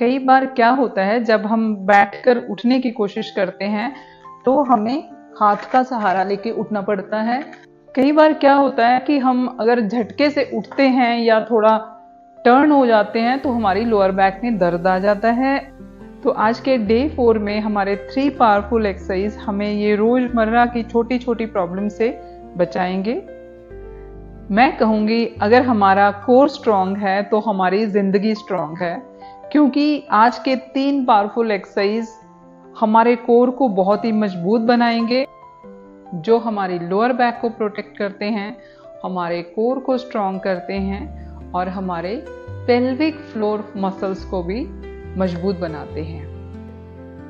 कई बार क्या होता है, जब हम बैठकर उठने की कोशिश करते हैं तो हमें हाथ का सहारा लेके उठना पड़ता है। कई बार क्या होता है कि हम अगर झटके से उठते हैं या थोड़ा टर्न हो जाते हैं तो हमारी लोअर बैक में दर्द आ जाता है। तो आज के डे 4 में हमारे 3 पावरफुल एक्सरसाइज हमें ये रोजमर्रा की छोटी छोटी प्रॉब्लम से बचाएंगे। मैं कहूँगी अगर हमारा कोर स्ट्रांग है तो हमारी जिंदगी स्ट्रांग है, क्योंकि आज के 3 पावरफुल एक्सरसाइज हमारे कोर को बहुत ही मजबूत बनाएंगे, जो हमारी लोअर बैक को प्रोटेक्ट करते हैं, हमारे कोर को स्ट्रांग करते हैं और हमारे पेल्विक फ्लोर मसल्स को भी मजबूत बनाते हैं।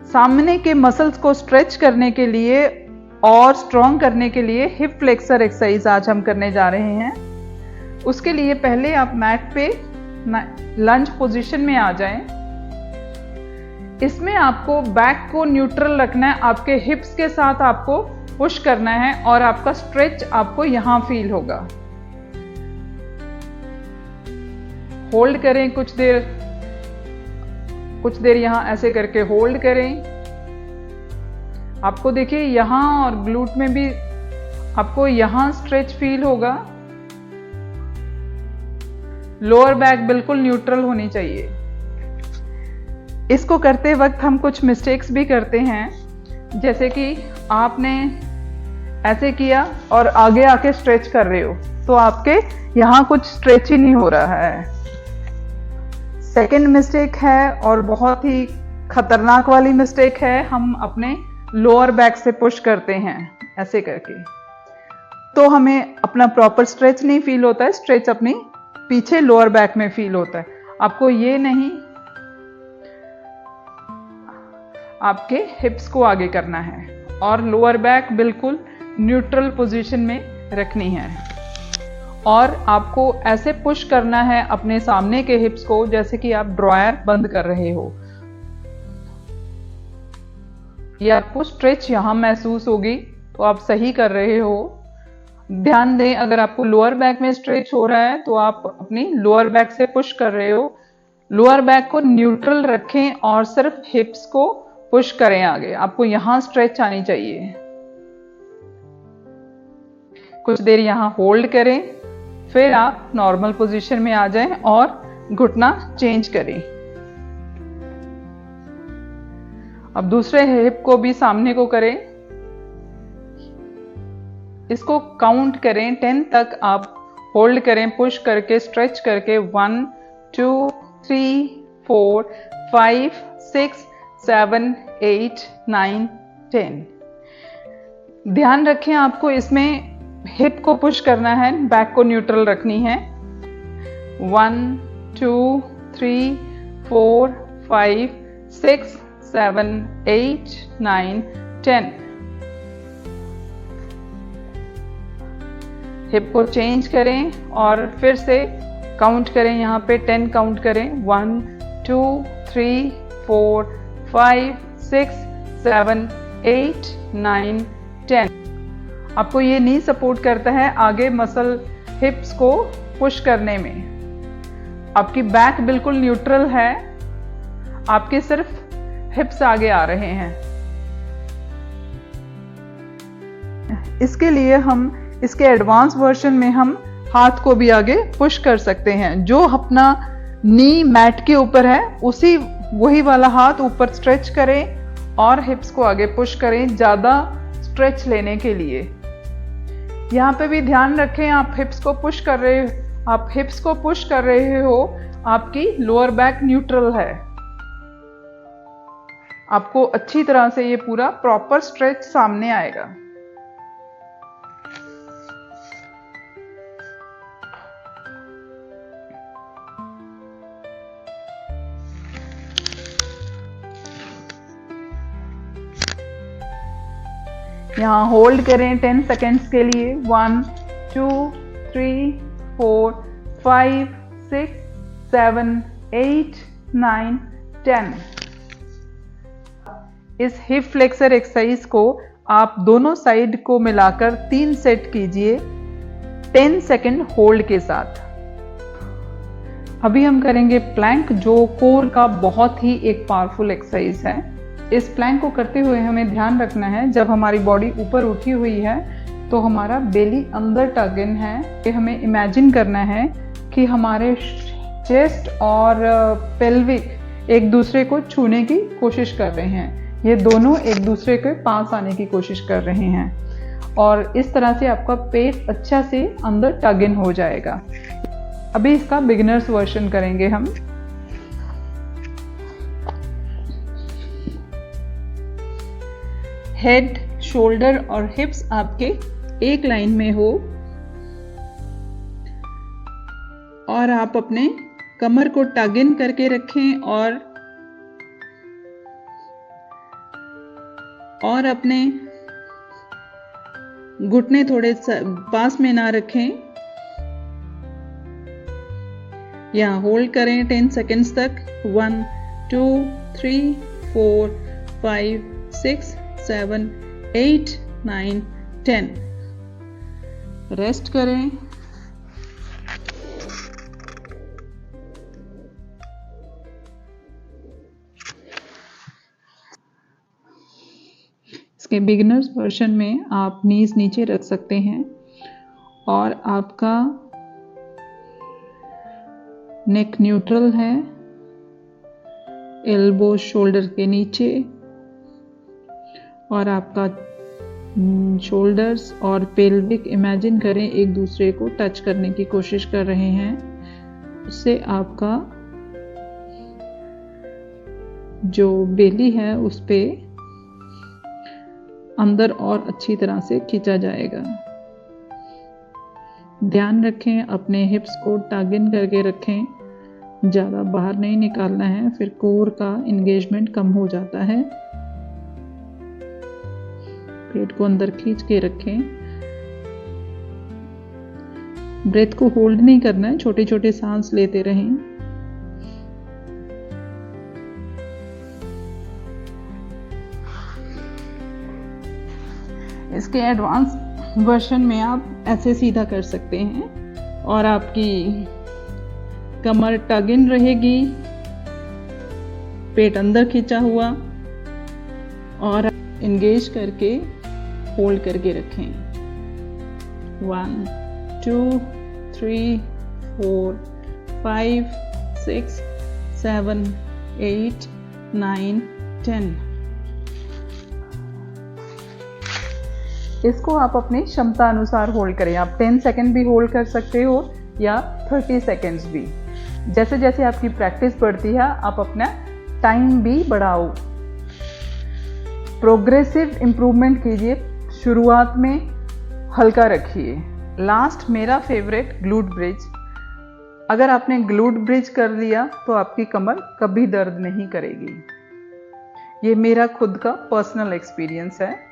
सामने के मसल्स को स्ट्रेच करने के लिए और स्ट्रांग करने के लिए हिप फ्लेक्सर एक्सरसाइज आज हम करने जा रहे हैं। उसके लिए पहले आप मैट पे लंज पोजीशन में आ जाएं। इसमें आपको बैक को न्यूट्रल रखना है, आपके हिप्स के साथ आपको पुश करना है और आपका स्ट्रेच आपको यहां फील होगा। होल्ड करें कुछ देर यहां ऐसे करके होल्ड करें। आपको देखिए यहां और ग्लूट में भी आपको यहां स्ट्रेच फील होगा। लोअर बैक बिल्कुल न्यूट्रल होनी चाहिए। इसको करते वक्त हम कुछ मिस्टेक्स भी करते हैं, जैसे कि आपने ऐसे किया और आगे आके स्ट्रेच कर रहे हो तो आपके यहां कुछ स्ट्रेच ही नहीं हो रहा है। सेकंड मिस्टेक है और बहुत ही खतरनाक वाली मिस्टेक है, हम अपने लोअर बैक से पुश करते हैं ऐसे करके, तो हमें अपना प्रॉपर स्ट्रेच नहीं फील होता है। स्ट्रेच अपनी पीछे लोअर बैक में फील होता है। आपको ये नहीं, आपके हिप्स को आगे करना है और लोअर बैक बिल्कुल न्यूट्रल पोजीशन में रखनी है और आपको ऐसे पुश करना है अपने सामने के हिप्स को जैसे कि आप ड्रॉयर बंद कर रहे हो। ये आपको स्ट्रेच यहां महसूस होगी तो आप सही कर रहे हो। ध्यान दें, अगर आपको लोअर बैक में स्ट्रेच हो रहा है तो आप अपनी लोअर बैक से पुश कर रहे हो। लोअर बैक को न्यूट्रल रखें और सिर्फ हिप्स को पुश करें आगे। आपको यहां स्ट्रेच आनी चाहिए। कुछ देर यहां होल्ड करें, फिर आप नॉर्मल पोजीशन में आ जाएं और घुटना चेंज करें। अब दूसरे हिप को भी सामने को करें। इसको काउंट करें 10 तक, आप होल्ड करें पुश करके, स्ट्रेच करके। 1 2 3 4 5 6 7 8 9 10। ध्यान रखें आपको इसमें हिप को पुश करना है, बैक को न्यूट्रल रखनी है। 1 2 3 4 5 6 7 8 9 10। हिप को चेंज करें और फिर से काउंट करें। यहाँ पे 10 काउंट करें। 1 2 3 4 5 6 7 8 9 10। आपको ये नी सपोर्ट करता है आगे मसल हिप्स को पुश करने में। आपकी बैक बिल्कुल न्यूट्रल है, आपके सिर्फ हिप्स आगे आ रहे हैं। इसके लिए हम इसके एडवांस वर्जन में हम हाथ को भी आगे पुश कर सकते हैं। जो अपना नी मैट के ऊपर है वही वाला हाथ ऊपर स्ट्रेच करें और हिप्स को आगे पुश करें ज्यादा स्ट्रेच लेने के लिए। यहाँ पे भी ध्यान रखें, आप हिप्स को पुश कर रहे हो, आपकी लोअर बैक न्यूट्रल है। आपको अच्छी तरह से ये पूरा प्रॉपर स्ट्रेच सामने आएगा। यहाँ होल्ड करें 10 सेकेंड्स के लिए। 1 2 3 4 5 6 7 8 9 10। इस हिप फ्लेक्सर एक्सरसाइज को आप दोनों साइड को मिलाकर 3 सेट कीजिए 10 सेकेंड होल्ड के साथ। अभी हम करेंगे प्लैंक, जो कोर का बहुत ही एक पावरफुल एक्सरसाइज है। इस प्लैंक को करते हुए हमें ध्यान रखना है, जब हमारी बॉडी ऊपर उठी हुई है तो हमारा बेली अंदर टग इन है। ये हमें इमेजिन करना है कि हमारे चेस्ट और पेल्विक एक दूसरे को छूने की कोशिश कर रहे हैं। ये दोनों एक दूसरे के पास आने की कोशिश कर रहे हैं और इस तरह से आपका पेट अच्छा से अंदर टग इन हो जाएगा। अभी इसका बिगिनर्स वर्जन करेंगे हम। हेड, शोल्डर और हिप्स आपके एक लाइन में हो और आप अपने कमर को टग इन करके रखें और अपने घुटने थोड़े पास में ना रखें। यहाँ होल्ड करें 10 सेकेंड्स तक। 1 2 3 4 5 6 7 8 9 10। रेस्ट करें। इसके बिगिनर्स वर्जन में आप नीज नीचे रख सकते हैं और आपका नेक न्यूट्रल है, एल्बो शोल्डर के नीचे और आपका शोल्डर्स और पेल्विक इमेजिन करें एक दूसरे को टच करने की कोशिश कर रहे हैं। उससे आपका जो बेली है उस पे अंदर और अच्छी तरह से खींचा जाएगा। ध्यान रखें अपने हिप्स को टग इन करके रखें, ज़्यादा बाहर नहीं निकालना है, फिर कोर का इंगेजमेंट कम हो जाता है। पेट को अंदर खींच के रखें। ब्रेथ को होल्ड नहीं करना है, छोटे छोटे सांस लेते रहें। इसके एडवांस वर्जन में आप ऐसे सीधा कर सकते हैं और आपकी कमर टग इन रहेगी, पेट अंदर खींचा हुआ और इंगेज करके होल्ड करके रखें। 1 2 3 4 5 6 7 8 9 10। इसको आप अपनी क्षमता अनुसार होल्ड करें। आप 10 सेकेंड भी होल्ड कर सकते हो या 30 सेकेंड्स भी। जैसे जैसे आपकी प्रैक्टिस बढ़ती है आप अपना टाइम भी बढ़ाओ। प्रोग्रेसिव इम्प्रूवमेंट कीजिए, शुरुआत में हल्का रखिए। लास्ट मेरा फेवरेट ग्लूट ब्रिज। अगर आपने ग्लूट ब्रिज कर लिया तो आपकी कमर कभी दर्द नहीं करेगी। ये मेरा खुद का पर्सनल एक्सपीरियंस है।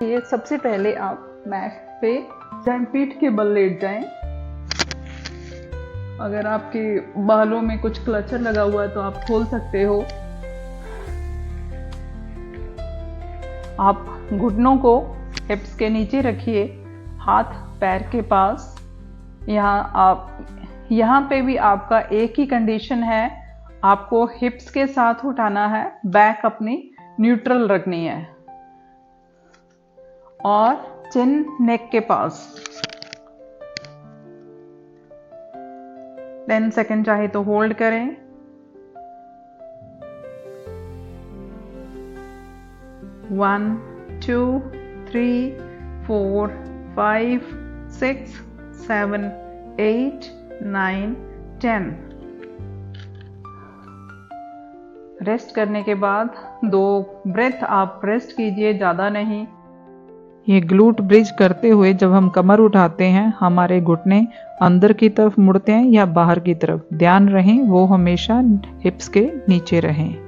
ये सबसे पहले आप मैट पे पीठ के बल लेट जाएं। अगर आपके बालों में कुछ क्लचर लगा हुआ है तो आप खोल सकते हो। आप घुटनों को हिप्स के नीचे रखिए, हाथ पैर के पास। यहाँ पे भी आपका एक ही कंडीशन है, आपको हिप्स के साथ उठाना है, बैक अपनी न्यूट्रल रखनी है और चिन नेक के पास। 10 सेकेंड चाहे तो होल्ड करें। 1 2 3 4 5 6 7 8 9 10। रेस्ट करने के बाद 2 ब्रेथ आप रेस्ट कीजिए, ज़्यादा नहीं। ये ग्लूट ब्रिज करते हुए जब हम कमर उठाते हैं हमारे घुटने अंदर की तरफ मुड़ते हैं या बाहर की तरफ, ध्यान रहें वो हमेशा हिप्स के नीचे रहें।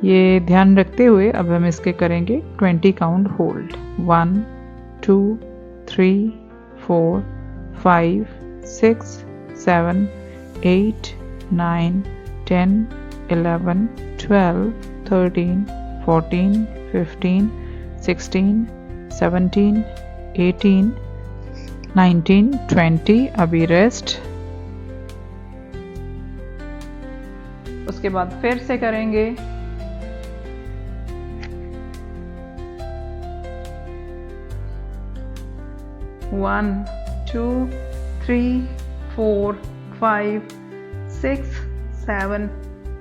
ये ध्यान रखते हुए अब हम इसके करेंगे 20 काउंट होल्ड। 1 2 3 4 5 6 7 8 9 10 11 12 13 14 15 16 17 18 19 20। अभी रेस्ट। उसके बाद फिर से करेंगे। One, two, 3, 4, 5, 6, 7,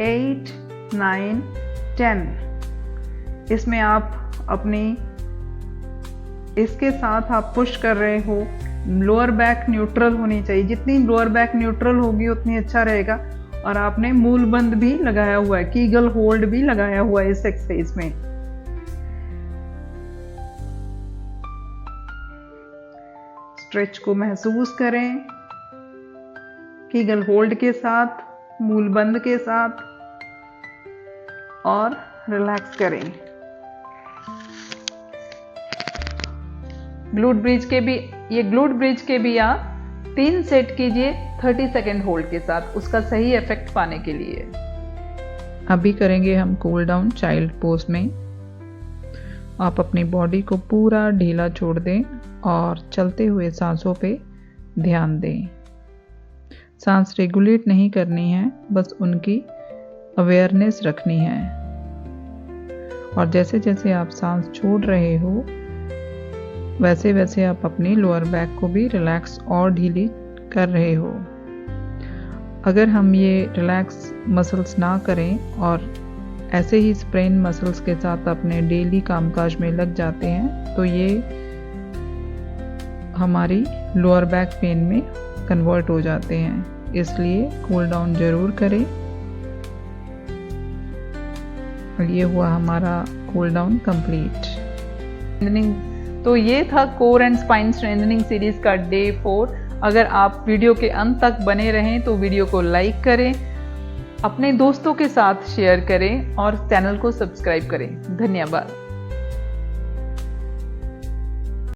8, 9, 10। इसमें आप अपनी इसके साथ आप पुश कर रहे हो। लोअर बैक न्यूट्रल होनी चाहिए, जितनी लोअर बैक न्यूट्रल होगी उतनी अच्छा रहेगा। और आपने मूल बंद भी लगाया हुआ है, कीगल होल्ड भी लगाया हुआ है इस एक्सरसाइज में। स्ट्रेच को महसूस करें, कीगल होल्ड के साथ, मूल बंद के साथ, और रिलैक्स करें। ग्लूट ब्रिज के भी आप 3 सेट कीजिए 30 सेकेंड होल्ड के साथ, उसका सही इफेक्ट पाने के लिए। अभी करेंगे हम कूल डाउन चाइल्ड पोज में। आप अपनी बॉडी को पूरा ढीला छोड़ दें और चलते हुए सांसों पे ध्यान दें। सांस रेगुलेट नहीं करनी है, बस उनकी अवेयरनेस रखनी है। और जैसे जैसे आप सांस छोड़ रहे हो वैसे वैसे आप अपनी लोअर बैक को भी रिलैक्स और ढीली कर रहे हो। अगर हम ये रिलैक्स मसल्स ना करें और ऐसे ही स्प्रेन मसल्स के साथ अपने डेली कामकाज में लग जाते हैं तो ये हमारी लोअर बैक पेन में कन्वर्ट हो जाते हैं। इसलिए कूल डाउन जरूर करें। और ये हुआ हमारा कूल डाउन कंप्लीट। तो ये था core and spine strengthening series का डे 4। अगर आप वीडियो के अंत तक बने रहें तो वीडियो को लाइक करें, अपने दोस्तों के साथ शेयर करें और चैनल को सब्सक्राइब करें। धन्यवाद।